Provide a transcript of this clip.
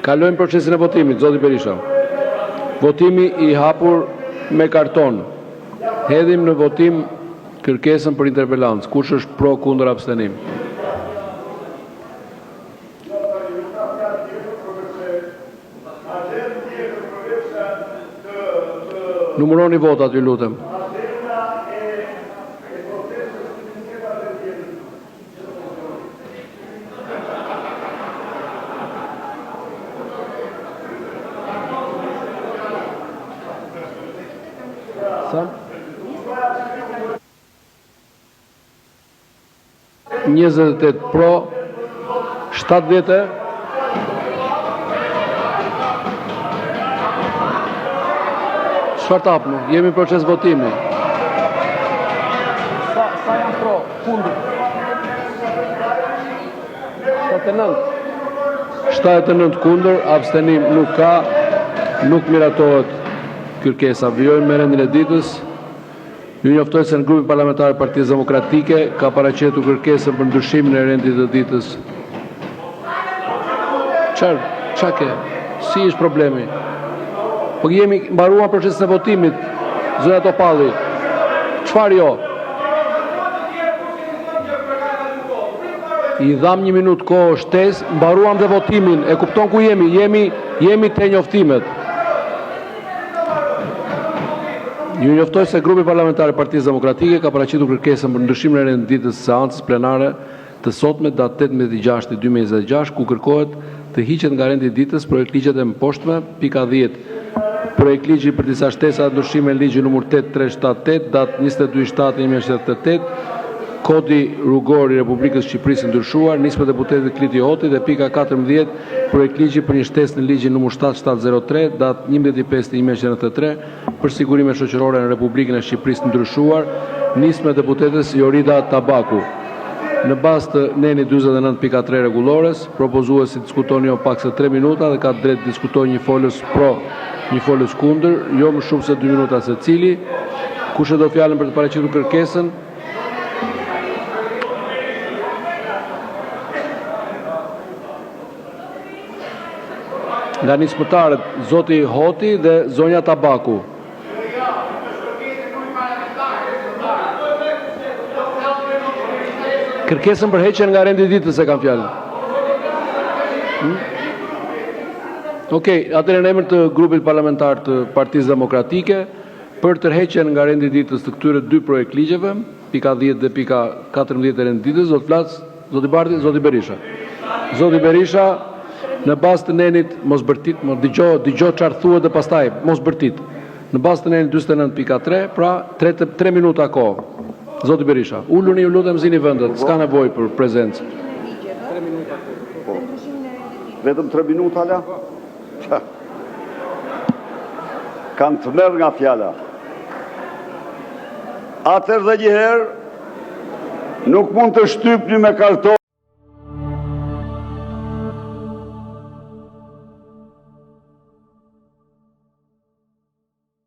Kalojmë procesin e votimit, zoti Berisha. Votimi i hapur me karton. Hedhim në votim kërkesën për interpelancë. Kush është pro, kundër, abstenim? Numëroni votat, ju lutem. Sa? 28 pro, 70. Çfarë tapnu? Jemi në proces votimi. Sa janë pro, kundër? 79 kundër, abstenim nuk ka, nuk miratohet kërkesa. Vijojmë me rendin e ditës. Ju njoftoj se në grupin parlamentar Partisë Demokratike ka paraqitur kërkesën për ndryshimin e rendit të ditës. Çfarë ke? Si është problemi? Po jemi mbaruar procesin e votimit, zonja Topalli. Çfarë jo? I dham 1 minutë kohë shtesë, mbaruam dhe votimin. E kupton ku jemi? Jemi te njoftimet. Ju njoftoj se grupi parlamentar i Partisë Demokratike ka paraqitur kërkesën për ndryshimin e rendit të ditës së seancës plenare të sotme datë 18/6/2026, ku kërkohet të hiqet nga rendi i ditës projekt ligjet e mposhtme, pika 10. Projekt ligji për disa shtesa ndryshime në ligjin numër 8378, datë 22/7/1978, Kodi rrugor i Republikës Shqipërisë ndryshuar, nismë deputetit Kliti Hoti, dhe pika 14, projekt ligji për një shtesë në ligjin numër 7703, datë 11/5/1993, për sigurime shoqërore në Republikën e Shqipërisë ndryshuar, nismë deputetes Jorida Tabaku. Në bazë të neni 49.3 rregullores, propozuesi diskuton jo pak se 3 minuta dhe ka drejt diskutoj një folës pro, një folës kundër, jo më shumë se 2 minuta secili. Kush e do fjalën për të paraqitur kërkesën? Nga nismëtarët zoti Hoti dhe zonja Tabaku. Kërkesën për heqjen nga rendi i ditës e kam fjalën. Okej, atëherë në emër të grupit parlamentar të Partisë Demokratike, për tërheqjen nga rendi i ditës të këtyre 2 projekt ligjeve, pika 10 dhe pika 14 e rendit ditës, do të flas zoti Bardhi, zoti Berisha. Zoti Berisha, në bazë të nenit mos bërtit, dëgjoj çfarë thuhet dhe pastaj mos bërtit. Në bazë të nenit 49.3, pra 3 minuta kohë. Zoti Berisha, uluni, ju lutem, zini vendet, s'ka nevojë për prezencë. 3 minuta kohë. Vetëm 3 minuta la? Kanë të merr nga fjala. Atëherë dhe njëherë nuk mund të shtypni me karton.